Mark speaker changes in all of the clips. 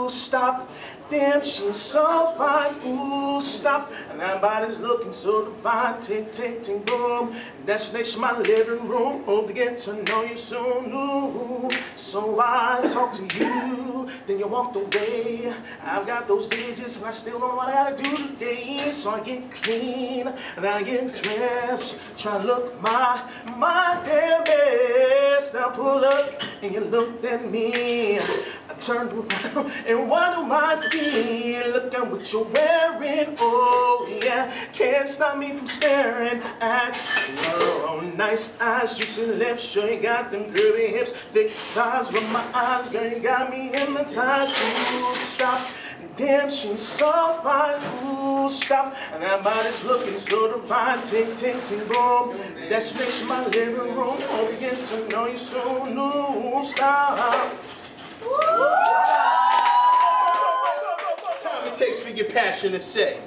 Speaker 1: ooh, stop. Damn, she's so fine, ooh, stop. And that body's looking so divine, tick, tick, tick, boom. That's next to my living room, hope to get to know you soon, ooh. So I talk to you, then you walked away. I've got those digits and I still don't know what I gotta do today. So I get clean, and I get dressed, try to look my damn best. Now pull up, and you looked at me. I turned around, and what do I see? Look at what you're wearing, oh yeah. Can't stop me from staring at your nice eyes, juicy lips. Sure you got them curvy hips, thick thighs with my eyes. Girl, you got me hypnotized. Ooh, stop. Damn, she's so fine. Ooh, stop. And that body's looking so divine. Tick, tick, tick, boom. That's next to my living room. Hope you get to know you soon. Ooh, stop.
Speaker 2: Time it takes for your passion to say,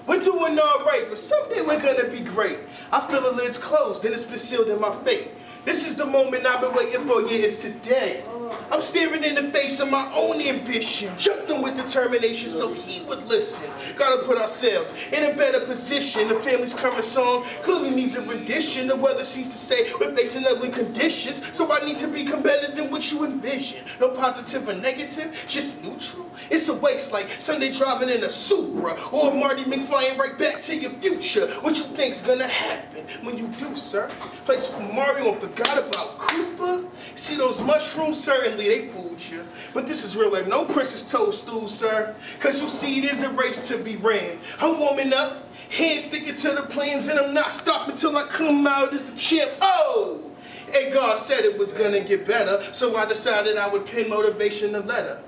Speaker 2: we're doing all right, but someday we're gonna be great. I feel the lid's closed and it's been sealed in my fate. This is the moment I've been waiting for, yeah, it's today. I'm staring in the face of my own ambition, jumped him with determination so he would listen. Gotta put ourselves in a better position. The family's current song clearly needs a rendition. The weather seems to say we're facing ugly conditions, so I need to become better than what you envision. No positive or negative, just neutral. It's a waste like Sunday driving in a Supra, or Marty McFlying right back to your future. What you think's gonna happen when you do, sir? Play Super Mario and forgot about Cooper? See those mushrooms? Certainly they fooled you. But this is real life, no Princess Toadstool, sir. Cause you see, it is a race to be ran. I'm warming up, hands sticking to the plans, and I'm not stopping till I come out as the champ. Oh! And God said it was gonna get better, so I decided I would pen motivation a letter.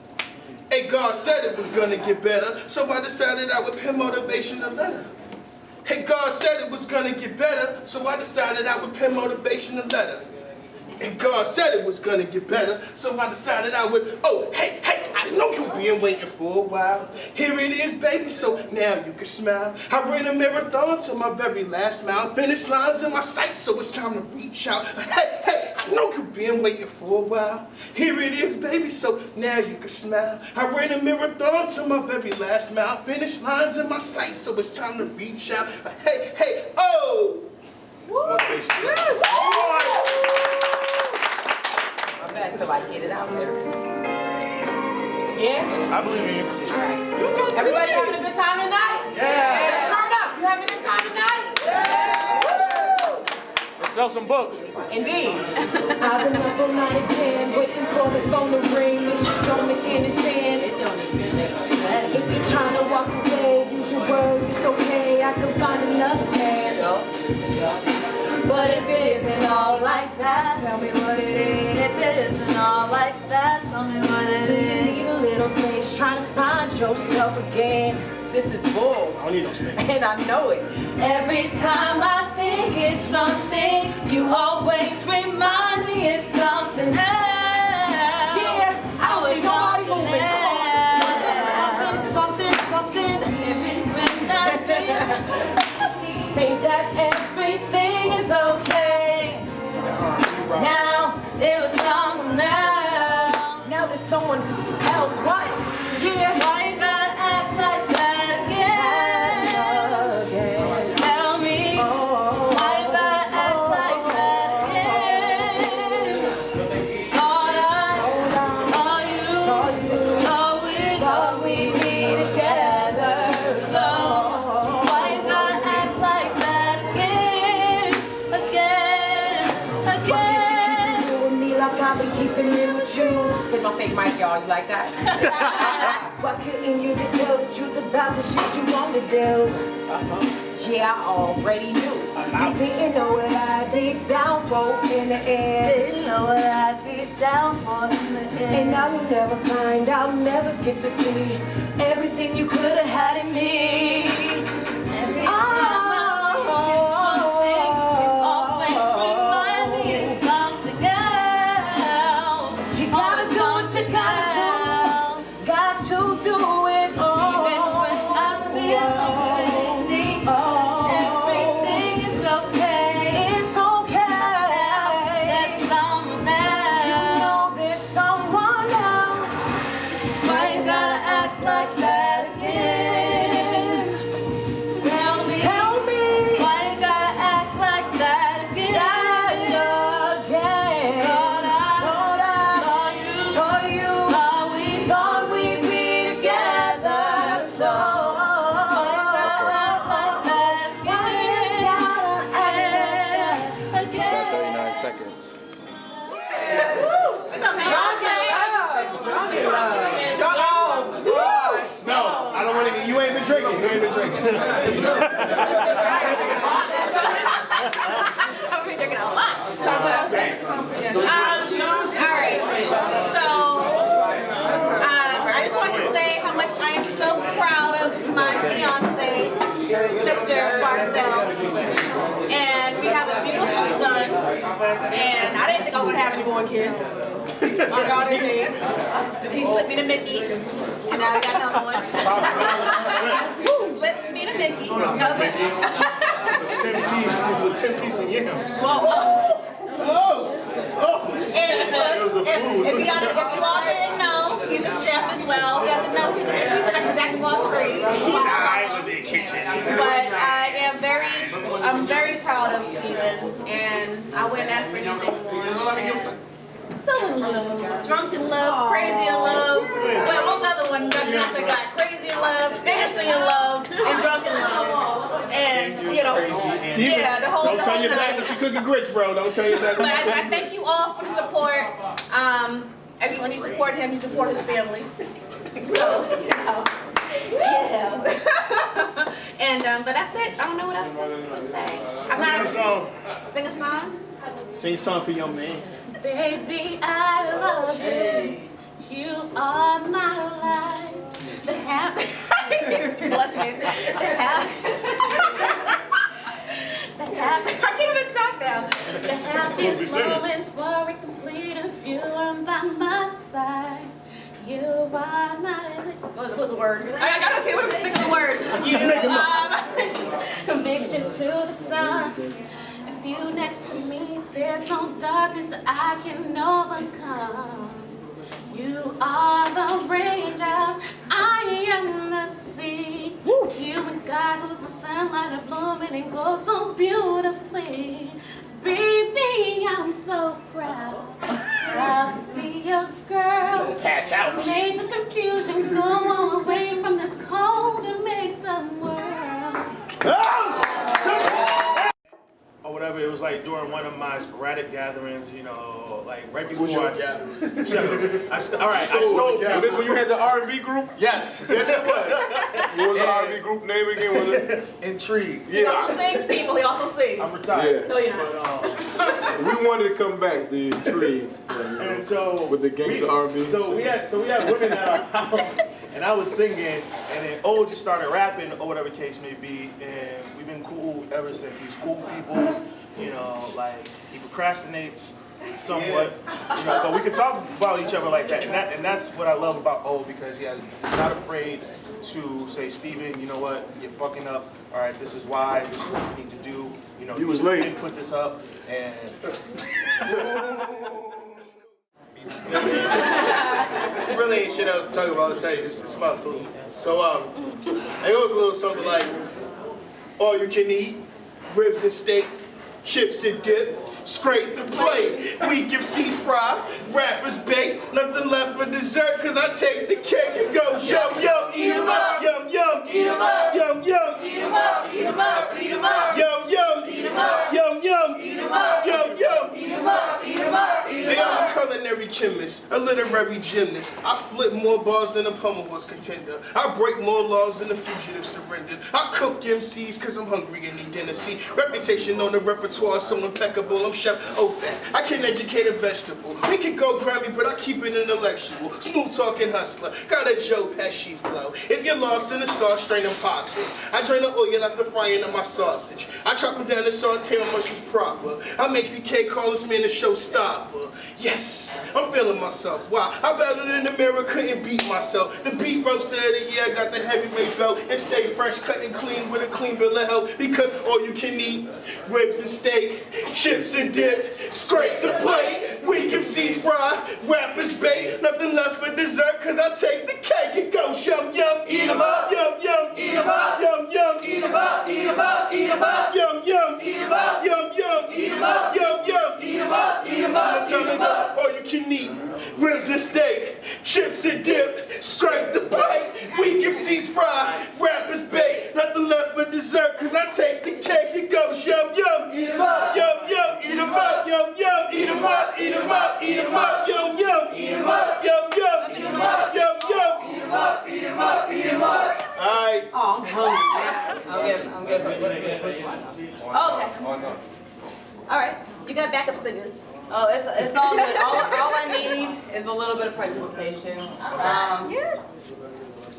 Speaker 2: And God said it was gonna get better, so I decided I would pen motivation a letter. Hey, God said it was gonna get better, so I decided I would pen motivation a letter. And God said it was gonna get better, so I decided I would, oh, hey, I know you've been waiting for a while. Here it is, baby, so now you can smile. I ran a marathon to my very last mile. Finish lines in my sights, so it's time to reach out. Hey, I know you've been waiting for a while. Here it is, baby, so now you can smile. I ran a marathon to my very last mile. Finish lines in my sights, so it's time to reach out. Hey, oh!
Speaker 3: So I get it out there. Yeah?
Speaker 1: I believe in you.
Speaker 3: All right. Everybody having a good time tonight?
Speaker 1: Yeah.
Speaker 3: Turn up. You having a good time tonight?
Speaker 1: Yeah. Let's sell some books.
Speaker 3: Indeed.
Speaker 4: I've been up all night again, waiting for the phone to ring. This shit don't make any sense.
Speaker 3: It don't even make sense.
Speaker 4: If you're trying to walk away, use your words, it's okay. I can find another man. But if it isn't all like that, tell me what it is. If it isn't all like that, tell me what it is. Need a little space, trying to find yourself again.
Speaker 3: This is bull.
Speaker 1: I don't need no space.
Speaker 3: And I know it.
Speaker 4: Every time I think it's something, you always remind me it's something else. Yeah, I don't see nobody moving. Something. Even when I think that everything is okay. Now there's someone else. Now there's someone else. What? Yeah. Why you gotta act like that again? Tell me. Why you gotta act like that again? All we be together. So why you gotta act like that again? Like I've been keeping it with you.
Speaker 3: Here's my fake mic, y'all. You like that?
Speaker 4: Why couldn't you just tell the truth about the shit you want to do?
Speaker 3: Yeah, I already knew.
Speaker 4: You didn't know what I'd be down for in the end.
Speaker 5: Didn't know what I'd be down for in the end.
Speaker 4: And now you'll never find out, never get to see everything you could have had in me.
Speaker 5: Every time always remind me of something else.
Speaker 4: You gotta do what you gotta do. Got to do it all.
Speaker 5: Even when I feel everything is okay.
Speaker 4: It's okay.
Speaker 5: There's someone else.
Speaker 4: You know there's someone else.
Speaker 5: Why you gotta
Speaker 2: drinking. You ain't even drinking.
Speaker 5: I've been drinking a lot. All right. So, I just wanted to say how much I am so proud of my fiance, Mr. Barthell. And we have a beautiful son. And I didn't think I was going to have any more kids. My daughter did. He slipped me to Mickey. And now I got another one. Slipped me to Mickey.
Speaker 1: It was a 10-piece of yams.
Speaker 5: Whoa.
Speaker 1: It was the food.
Speaker 5: If you all didn't know, he's a chef as well. He has to know he's a jack of all trades. But I'm very proud of Steven, and I wouldn't ask for anything more. And so in love, drunk in love, crazy in love. Well, most other ones that Beyonce got crazy in love, dancing in love, and drunk in love. And yeah, the whole.
Speaker 2: Don't tell your back when she cooking grits, bro. Don't tell your back.
Speaker 5: But I thank you all for the support. Everyone, you support him, you support his family. Yeah. And but that's it. I don't know what else to say. Sing a song.
Speaker 2: Sing a song for your man.
Speaker 5: Baby, I love you. You are my life. The happy. I can't even talk now. The happiest moments were complete if you are by my side. You are my. What was the word? I got okay. What was the word? You are my conviction to the sun. If you next to me, there's no darkness I can overcome. You are the raindrop, I am the sea. You and God who's the sunlight of blooming and goes so beautifully. Baby, I'm so proud. Proud to be your girl.
Speaker 2: Pass out.
Speaker 5: Make the confusion go away from this cold and make some world.
Speaker 1: Or whatever, it was like during one of my sporadic gatherings, like right before
Speaker 2: your
Speaker 1: I
Speaker 2: gathering?
Speaker 1: I stole.
Speaker 2: Was this when you had the R&B group? Yes. Yes, it was. What was the R&B group name again? Was it?
Speaker 1: Intrigue.
Speaker 5: He also sings, people. He also sings.
Speaker 1: I'm retired.
Speaker 2: Yeah.
Speaker 5: No, you're not.
Speaker 2: We wanted to come back, the Intrigue.
Speaker 1: And so
Speaker 2: with the gangster R&B.
Speaker 1: So we had women at our house, and I was singing, and then O just started rapping or whatever case may be, and we've been cool ever since. He's cool people's, like he procrastinates somewhat, but we can talk about each other like that, and that's what I love about O, because he's not afraid to say, Steven, you know what, you're fucking up. All right, this is why. This is what you need to do.
Speaker 2: He was late.
Speaker 1: You didn't put this up, and.
Speaker 2: Really ain't shit else to talk about. I'll tell you, this is my food. So, it goes a little something like, all you can eat, ribs and steak, chips and dip, scrape the plate. We give C's fry, rappers bake, nothing left for dessert, cause I take the cake and go yum, yum, eat 'em up, yum, yum, eat 'em up, yum, yum, eat 'em up, eat 'em up, eat 'em up, yum, yum, eat 'em up, yum, yum, eat 'em up, yum, yum, eat 'em up, eat 'em up. They are a culinary chemist, a literary gymnast. I flip more bars than a pummel horse contender. I break more laws than a fugitive surrendered. I cook MCs cause I'm hungry and need dinner. See, reputation on the repertoire so impeccable. I'm Chef Ofat. I can educate a vegetable. We can go Grammy, but I keep it intellectual. Smooth talking hustler. Got a Joe Pesci flow. If you're lost in the sauce, strain imposters. I drain the oil after frying in my sausage. I chop them down and saute my mushrooms proper. I'm HBK Carlos man the showstopper. Yes, I'm feeling myself. Wow, I battled in the mirror, couldn't beat myself. The beat roaster of the year, I got the heavyweight belt and stay fresh, cut and clean with a clean bill of health. Because all you can eat, ribs and steak, chips and dip, scrape the plate. We can see fry, rappers bait, nothing left for dessert. Cause I take the cake and go yum yum, eat 'em up, yum yum, eat 'em up, yum yum, eat 'em up, eat 'em up, eat 'em up, yum yum, eat 'em up, yum yum, eat 'em up, yum yum, eat 'em up, eat 'em up, eat 'em up. All you can eat, ribs and steak, chips and dip, scrape the plate. We give C's fry, rappers bait, nothing left for dessert. Cause I take the cake and go yum yum, eat 'em up, yum yum, eat 'em up, yum yum, eat 'em up, eat 'em up, eat 'em up, yum yum, eat 'em up, yum yum, eat 'em up, yum yum, eat 'em up, eat 'em up, eat 'em up. Alright.
Speaker 3: Oh, I'm hungry. I'm getting which one?
Speaker 5: Okay. All right. You got backup singers.
Speaker 3: Oh, it's all good. All I need is a little bit of participation.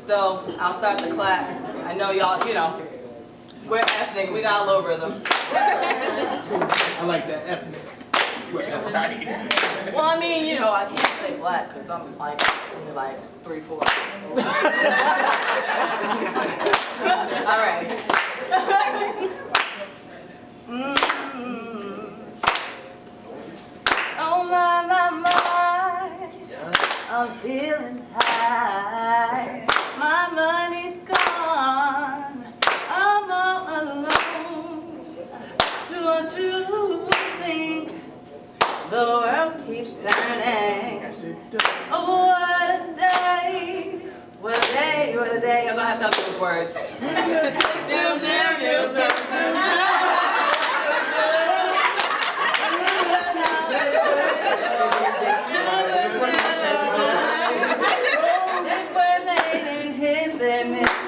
Speaker 3: So I'll start the clap. I know y'all, we're ethnic. We got a low rhythm.
Speaker 2: I like that ethnic.
Speaker 3: Well, I mean, I can't say black because I'm only like 3/4. All right. Oh my, I'm feeling high. My money's gone. I'm all alone. Don't you think the world keeps turning? Oh, what a day. What a day, what a day. I'm gonna have to have those words.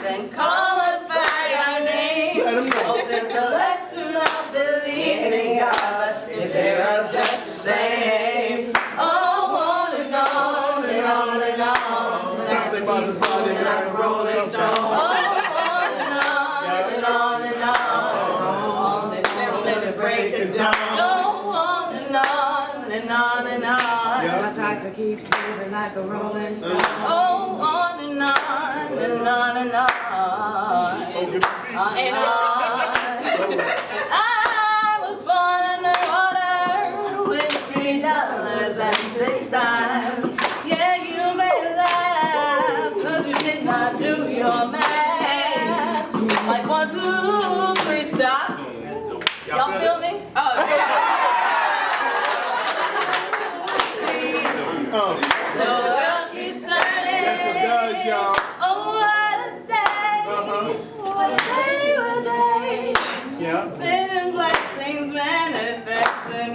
Speaker 3: And call us by our name. Oh, since the lesson of believing in God, if they are just the same. Oh, on and on and on and on.
Speaker 2: Something about the body like a rolling stone.
Speaker 3: Oh, on and on and on and on. And let it break it down. Oh, on and on and on and on. My tractor keeps moving like a rolling stone. Oh, on and on and on and on. And I was born underwater with $3.06. Yeah, you may laugh, cause you did not do your math. Like 1, 2, 3, stop. Y'all feel me? The world keeps turning.
Speaker 2: Yes, it does, y'all.
Speaker 3: Oh, what a day. What a day, what a day.
Speaker 2: Yeah.
Speaker 3: Living blessings manifesting.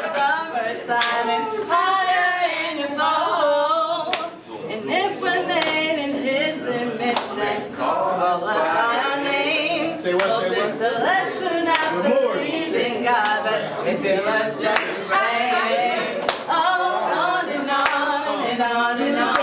Speaker 3: Summertime and fire in your soul. And if we're made in His image, then call us by our name.
Speaker 2: Say what, say what?
Speaker 3: Selection after believing God, but they feel us just the same. On and on and on and on.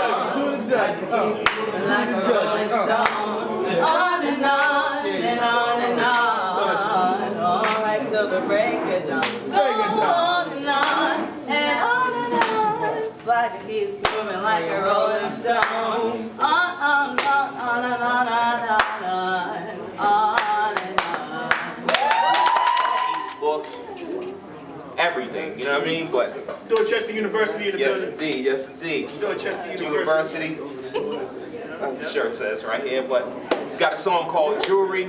Speaker 3: Like a rolling stone. On and on and on and on. All right, till the break of dawn. On and on and on and on. It's like it keeps moving like a rolling stone. On and on and on and on and on.
Speaker 6: Books, everything, you know what I mean? But
Speaker 2: Dorchester University in the
Speaker 6: yes,
Speaker 2: building.
Speaker 6: indeed, yes, indeed.
Speaker 2: Dorchester University.
Speaker 6: As the shirt says right here. But got a song called Jewelry.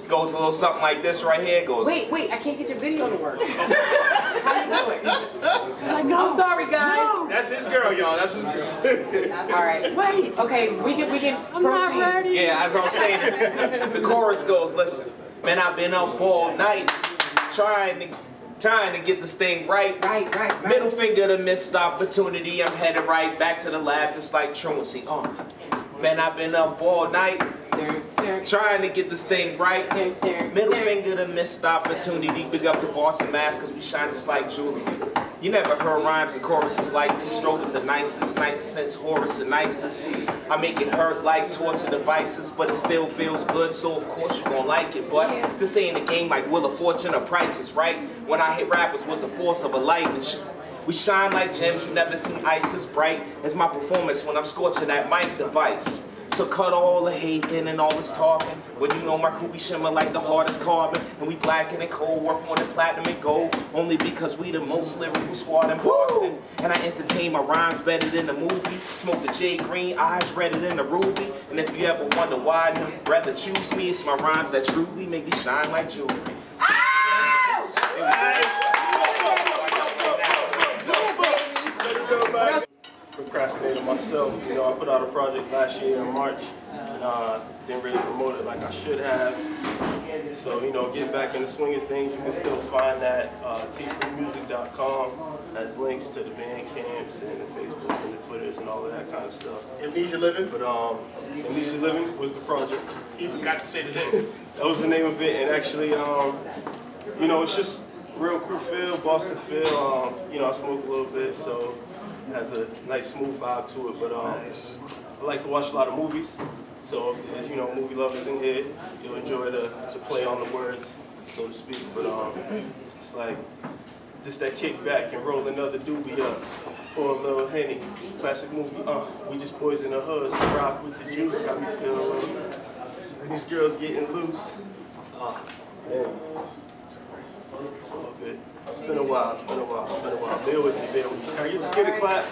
Speaker 6: Goes a little something like this right here. Goes.
Speaker 3: Wait, I can't get your video to work. How you doing? I'm sorry, guys.
Speaker 2: That's his girl, y'all. That's his girl.
Speaker 3: All right. Wait. Okay, we can. I'm not ready.
Speaker 6: Yeah, as I was saying, the chorus goes, listen, man, I've been up all night trying to get this thing right.
Speaker 3: Right.
Speaker 6: Middle finger to missed opportunity. I'm headed right back to the lab just like truancy. Man, I've been up all night trying to get this thing right. Middle finger to missed opportunity. Big up the Boston Mass because we shine just like jewelry. You never heard rhymes and choruses like this. Stroke is the nicest since Horace the nicest. I make it hurt like torture devices, but it still feels good, so of course you gon' like it. But this ain't a game like Wheel of Fortune or Prices, right? When I hit rappers with the force of a lightning. We shine like gems, you never seen ice as bright as my performance when I'm scorching that mic device. So cut all the hating and all this talking. When you know my crew, we shimmer like the hardest carbon. And we blacking and cold, work on the platinum and gold. Only because we the most lyrical squad in Boston. And I entertain my rhymes better than the movie. Smoke the jade green, eyes redder than the ruby. And if you ever wonder why I'd rather choose me, it's my rhymes that truly make me shine like jewelry.
Speaker 1: Procrastinated myself. You know, I put out a project last year in March. Didn't really promote it like I should have. So, you know, get back in the swing of things. You can still find that tfreemusic.com. Has links to the band camps and the Facebooks and the Twitter Brothers and all of that kind of stuff.
Speaker 2: Amnesia Living?
Speaker 1: But Amnesia Living was the project.
Speaker 2: He forgot to say the name.
Speaker 1: That was the name of it, and actually, you know, it's just real cool feel, Boston feel. You know, I smoke a little bit, so it has a nice smooth vibe to it. But I like to watch a lot of movies, so if there's, you know, movie lovers in here, you'll enjoy to play on the words, so to speak. But it's like just that kick back and roll another doobie up, pour a little Henny, classic movie. We just boys in the hood, so rock with the juice, got me feeling. And these girls getting loose. Man. It's all good. It's been a while. Bear with me. Can I get a skitty clap?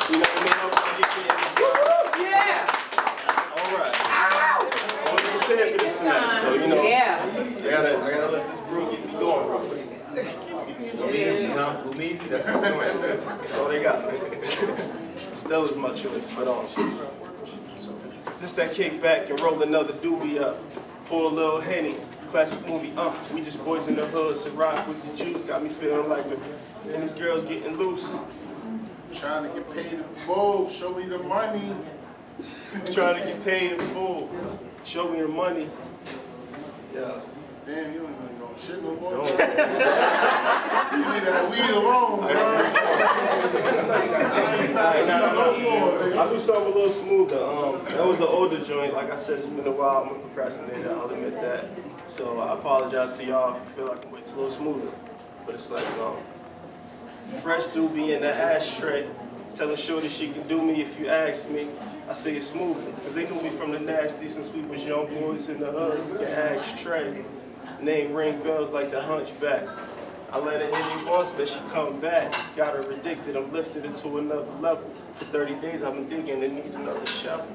Speaker 1: You know what I mean?
Speaker 3: Yeah.
Speaker 1: All right. I wasn't prepared for this tonight, so you know.
Speaker 3: Yeah.
Speaker 1: I gotta let this brew get me going real quick. Lumizi, that's my choice. That's all they got. Stella's my choice, but just that kick back and roll another doobie up, pour a little Henny. Classic movie, we just boys in the hood, so rock with the juice, got me feeling like it. And these girls getting loose.
Speaker 2: Trying to get paid in full, show me the money.
Speaker 1: Trying to get paid in full, show me the money. Yeah.
Speaker 2: Damn, you don't even know shit no more.
Speaker 1: Don't.
Speaker 2: You leave that weed alone, bro.
Speaker 1: I'll do something a little smoother. That was an older joint. Like I said, it's been a while. I'm a procrastinator, I'll admit that. So I apologize to y'all if you feel like I'm a little smoother. But it's like fresh doobie in the ashtray. Telling Shorty she can do me if you ask me. I say it's smoothly. Cause they knew me from the nasty since we was young boys in the hood. You can ask Trey. Name ring bells like the Hunchback. I let her hit me once, but she come back. Got her addicted, I'm lifted it to another level. For 30 days I've been digging and need another shovel.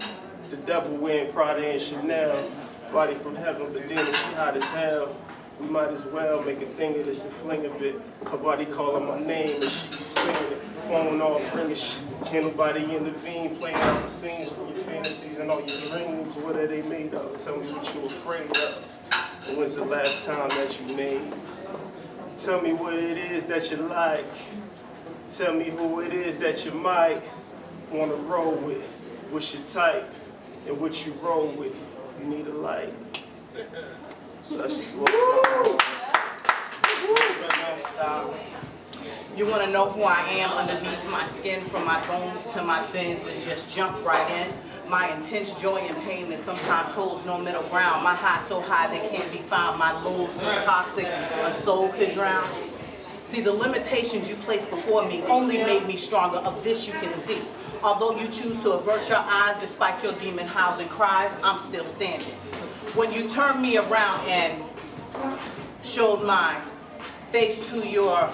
Speaker 1: The devil wearing Prada and Chanel. Body from heaven, but then she hot as hell. We might as well make a thing of this and fling a bit. Her body calling my name and she be singing it. Phone off, ringing shit. Can't nobody intervene, playing out the scenes from your fantasies and all your dreams. What are they made of? Tell me what you afraid of. And when's the last time that you made? Tell me what it is that you like. Tell me who it is that you might want to roll with. What's your type and what you roll with. You need a light. So that's just a little something.
Speaker 3: You want to know who I am underneath my skin, from my bones to my fins, and just jump right in. My intense joy and pain that sometimes holds no middle ground. My high so high they can't be found. My lows so toxic a soul could drown. See, the limitations you placed before me only made me stronger. Of this you can see. Although you choose to avert your eyes despite your demon howls and cries, I'm still standing. When you turned me around and showed my face to your,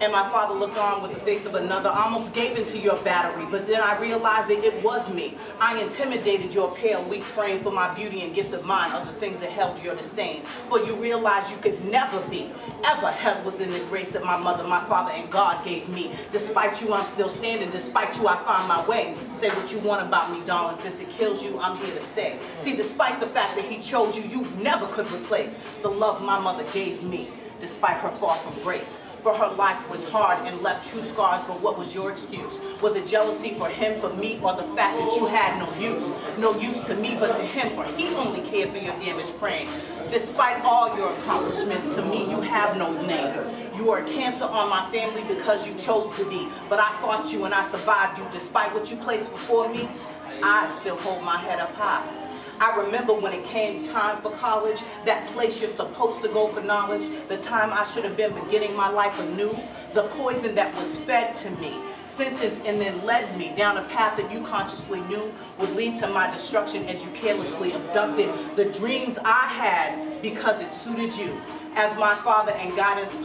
Speaker 3: and my father looked on with the face of another, I almost gave into your battery, but then I realized that it was me. I intimidated your pale, weak frame for my beauty and gifts of mine, of the things that held your disdain. For you realized you could never be, ever held within the grace that my mother, my father, and God gave me. Despite you, I'm still standing. Despite you, I find my way. Say what you want about me, darling. Since it kills you, I'm here to stay. See, despite the fact that he chose you, you never could replace the love my mother gave me, despite her far from grace. For her life was hard and left true scars, but what was your excuse? Was it jealousy for him, for me, or the fact that you had no use? No use to me, but to him, for he only cared for your damaged frame. Despite all your accomplishments, to me you have no name. You are a cancer on my family because you chose to be, but I fought you and I survived you. Despite what you placed before me, I still hold my head up high. I remember when it came time for college, that place you're supposed to go for knowledge, the time I should have been beginning my life anew, the poison that was fed to me, sentenced and then led me down a path that you consciously knew would lead to my destruction as you carelessly abducted the dreams I had because it suited you. As my father and guidance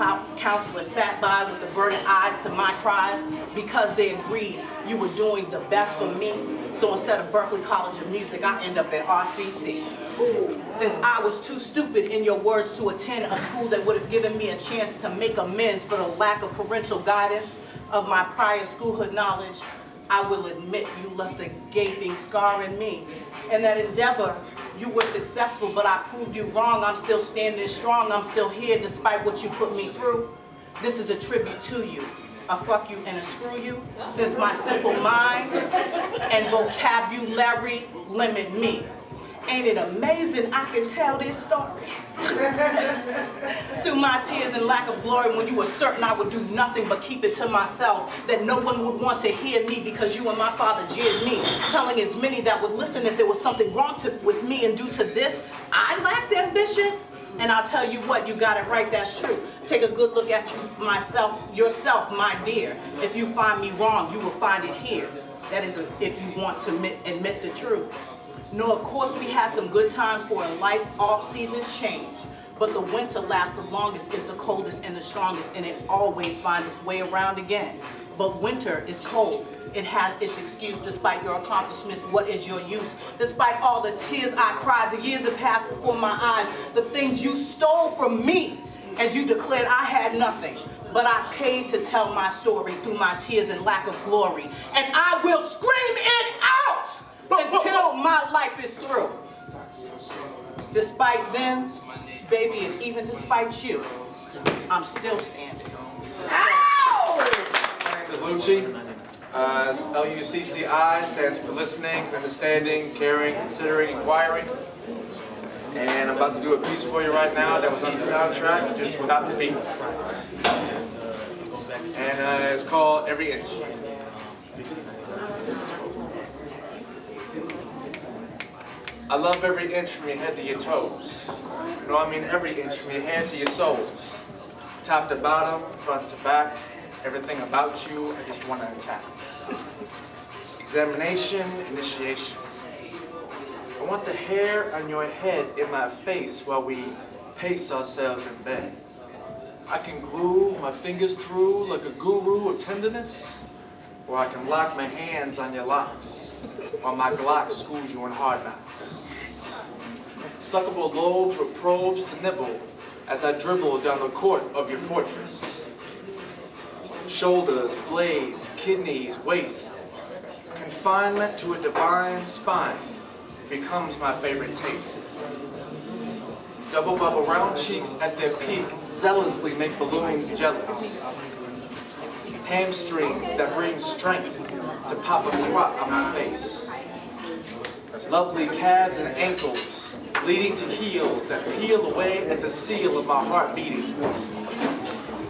Speaker 3: counselor sat by with averted eyes to my cries because they agreed you were doing the best for me. So instead of Berkeley College of Music, I end up at RCC. Since I was too stupid, in your words, to attend a school that would have given me a chance to make amends for the lack of parental guidance of my prior schoolhood knowledge, I will admit you left a gaping scar in me. In that endeavor, you were successful, but I proved you wrong. I'm still standing strong. I'm still here despite what you put me through. This is a tribute to you. a fuck you and a screw you, since my simple mind and vocabulary limit me. Ain't it amazing I can tell this story? Through my tears and lack of glory, when you were certain I would do nothing but keep it to myself, that no one would want to hear me because you and my father jeered me, telling as many that would listen if there was something wrong with me, and due to this, I lacked ambition. And I'll tell you what, you got it right, that's true. Take a good look at yourself, my dear. If you find me wrong, you will find it here. That is if you want to admit the truth. No, of course we had some good times, for in life all seasons change. But the winter lasts the longest, is the coldest and the strongest, and it always finds its way around again. But winter is cold. It has its excuse. Despite your accomplishments, what is your use? Despite all the tears I cried, the years that passed before my eyes, the things you stole from me, as you declared I had nothing. But I paid to tell my story through my tears and lack of glory. And I will scream it out until my life is through. Despite them, baby, and even despite you, I'm still standing. Ow!
Speaker 6: Lucci. LUCCI stands for listening, understanding, caring, considering, inquiring. And I'm about to do a piece for you right now that was on the soundtrack, just without the beat. And it's called Every Inch. I love every inch from your head to your toes. No, I mean every inch from your head to your soles. Top to bottom, front to back, everything about you, I just want to attack. Examination, initiation. I want the hair on your head in my face while we pace ourselves in bed. I can glue my fingers through like a guru of tenderness, or I can lock my hands on your locks while my Glock schools you in hard knocks. Suckable lobes with probes to nibble as I dribble down the court of your fortress. Shoulders, blades, kidneys, waist. Confinement to a divine spine becomes my favorite taste. Double bubble round cheeks at their peak zealously make balloons jealous. Hamstrings that bring strength to pop a squat on my face. Lovely calves and ankles leading to heels that peel away at the seal of my heart beating.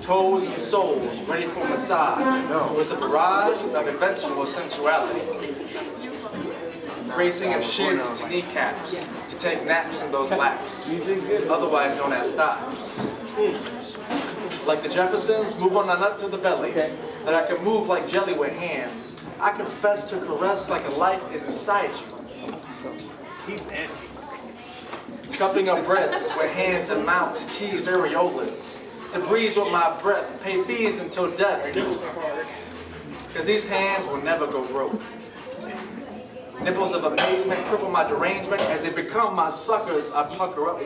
Speaker 6: Toes and soles ready for massage was the barrage of eventual sensuality. Bracing of shins to kneecaps to take naps in those laps, otherwise known as thighs. Like the Jeffersons, move on up to the belly, that I can move like jelly with hands. I confess to caress like a life is inside you.
Speaker 2: He's nasty.
Speaker 6: Cupping up breasts with hands and mouth to tease areolas. To breathe with my breath, pay fees until death. Because these hands will never go broke. Nipples of amazement cripple my derangement. As they become my suckers, I pucker up.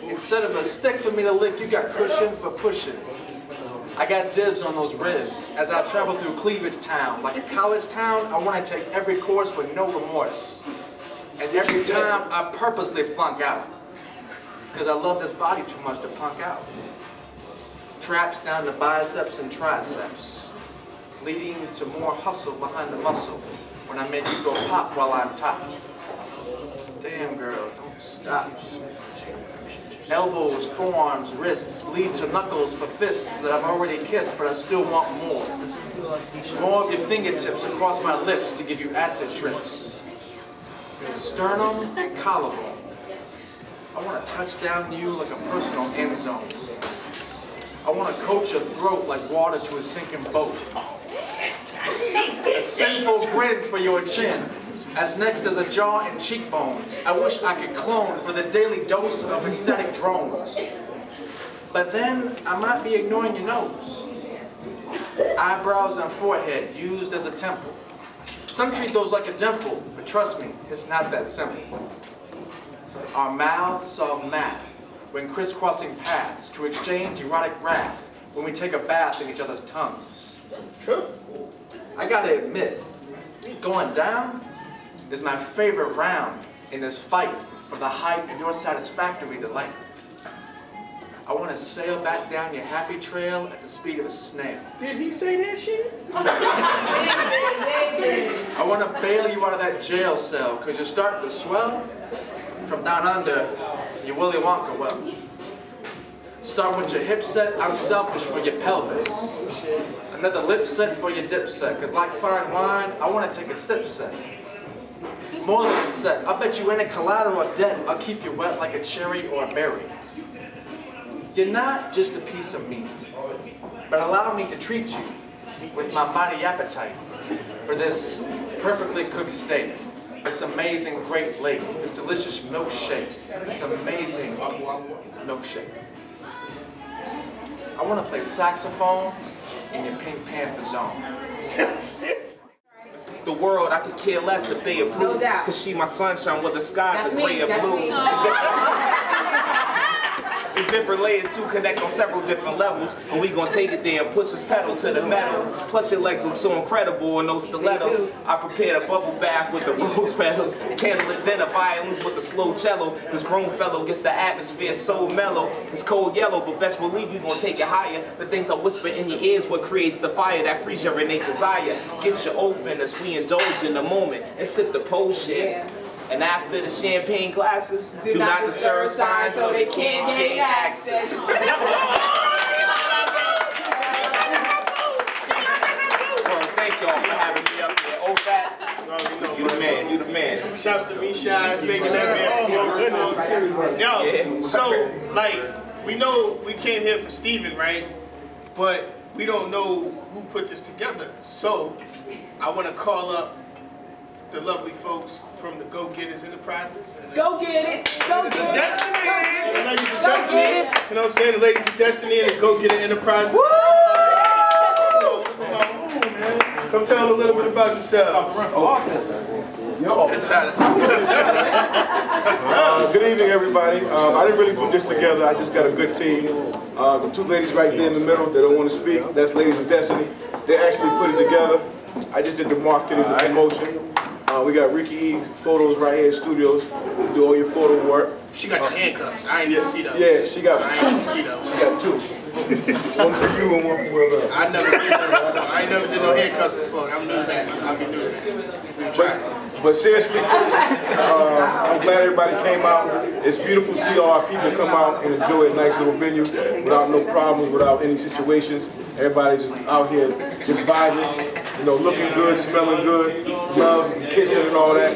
Speaker 6: Instead of a stick for me to lick, you got cushion for pushing. I got dibs on those ribs. As I travel through Cleavage Town, like a college town, I want to take every course with no remorse. And every time I purposely flunk out. Because I love this body too much to punk out. Traps down the biceps and triceps, leading to more hustle behind the muscle when I make you go pop while I'm top. Damn girl, don't stop. Elbows, forearms, wrists lead to knuckles for fists that I've already kissed, but I still want more. More of your fingertips across my lips to give you acid trips. Sternum and collarbone. I want to touch down you like a personal end zone. I want to coat your throat like water to a sinking boat. A sinful grin for your chin, as next as a jaw and cheekbones. I wish I could clone for the daily dose of ecstatic drones. But then I might be ignoring your nose. Eyebrows and forehead used as a temple. Some treat those like a dimple, but trust me, it's not that simple. Our mouths solve math when crisscrossing paths to exchange erotic wrath when we take a bath in each other's tongues. True. I gotta admit, going down is my favorite round in this fight for the height of your satisfactory delight. I want to sail back down your happy trail at the speed of a snail.
Speaker 2: Did he say that shit?
Speaker 6: I want to bail you out of that jail cell because you're starting to swell from down under your Willy Wonka well. Start with your hip set, I'm selfish for your pelvis. Another lip set for your dip set, because like fine wine, I want to take a sip set. More than a set, I bet you any collateral or debt, I'll keep you wet like a cherry or a berry. You're not just a piece of meat, but allow me to treat you with my mighty appetite for this perfectly cooked steak, this amazing great lake, this delicious milkshake, this amazing milkshake. I want to play saxophone in your Pink Panther zone. The world, I could care less if they approve, because she my sunshine with the sky is gray or blue. There's different layers to connect on several different levels, and we gonna take it there and push this pedal to the metal. Plus your legs look so incredible in those stilettos. I prepared a bubble bath with the rose petals, candlelit dinner violins with the slow cello. This grown fellow gets the atmosphere so mellow. It's cold yellow, but best believe we gonna take it higher. The things I whisper in your ears, what creates the fire that frees your innate desire. Get you open as we indulge in the moment and sip the potion. And after the champagne glasses, do not disturb signs so they can't gain access. Well, thank y'all for having me up here. Old Fats, you the man, you the man.
Speaker 2: Shouts to me, Shy, making that man feel. Yo, so, like, we know we came here for Steven, right? But we don't know who put this together. So, I want to call up the lovely folks from the Go Getters Enterprises.
Speaker 3: Go get it. Go get it.
Speaker 2: Destiny.
Speaker 3: Go get it.
Speaker 2: You know what I'm saying? The ladies of Destiny and the Go Getter Enterprises. Woo! Come tell them a little bit about yourselves.
Speaker 7: Good evening, everybody. I didn't really put this together. I just got a good team. The two ladies right there in the middle, they don't want to speak. That's Ladies of Destiny. They actually put it together. I just did the marketing, the promotion. We got Rika E photos right here in studios. Do all your photo work.
Speaker 2: She got the handcuffs. I ain't even see those.
Speaker 7: Yeah, she got.
Speaker 2: I ain't even see those.
Speaker 7: She got two. One for you and one for whoever.
Speaker 2: I never did no handcuffs before. I'm new to that. I'll be new to that.
Speaker 7: But seriously, I'm glad everybody came out. It's beautiful to see all our people come out and enjoy a nice little venue without no problems, without any situations. Everybody's out here just vibing, you know, looking good, smelling good, love, kissing and all that.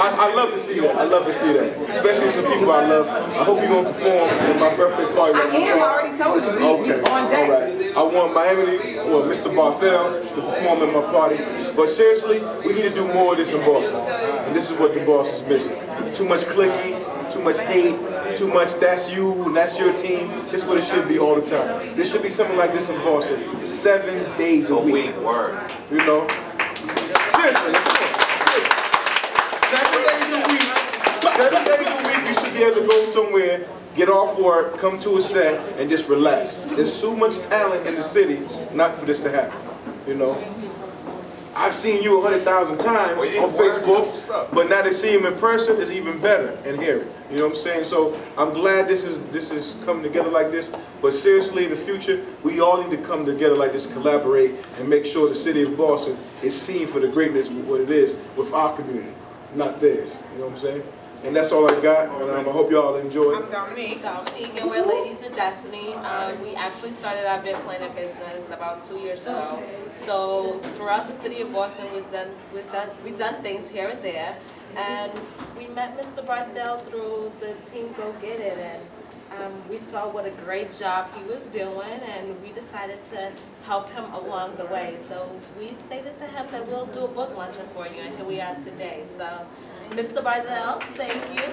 Speaker 7: I love to see that. I love to see that. Especially some people I love. I hope you're going to perform at my birthday party.
Speaker 3: I already told you.
Speaker 7: Okay.
Speaker 3: On deck.
Speaker 7: All right. I want Mr. Barthell to perform at my party. But seriously, we need to do more of this in Boston. And this is what the Boston's missing. Too much clicky, too much hate, too much that's you and that's your team. This is what it should be all the time. There should be something like this in Boston 7 days a week. You know? Seriously. 7 days a week. 7 days a week you should be able to go somewhere, get off work, come to a set, and just relax. There's so much talent in the city not for this to happen. You know? I've seen you 100,000 times on Facebook, but now to see him in person is even better and hear it. You know what I'm saying? So I'm glad this is coming together like this. But seriously, in the future, we all need to come together like this, collaborate, and make sure the city of Boston is seen for the greatness of what it is with our community, not theirs. You know what I'm saying? And that's all I got, and I hope y'all enjoy it.
Speaker 3: I'm Dominique.
Speaker 5: And we're Ladies of Destiny. We actually started our event planning business about 2 years ago. So throughout the city of Boston, we've done things here and there. And we met Mr. Barthell through the team Go Get It, and we saw what a great job he was doing, and we decided to help him along the way. So we stated to him that we'll do a book luncheon for you, and here we are today. So, Mr. Barthell, thank you.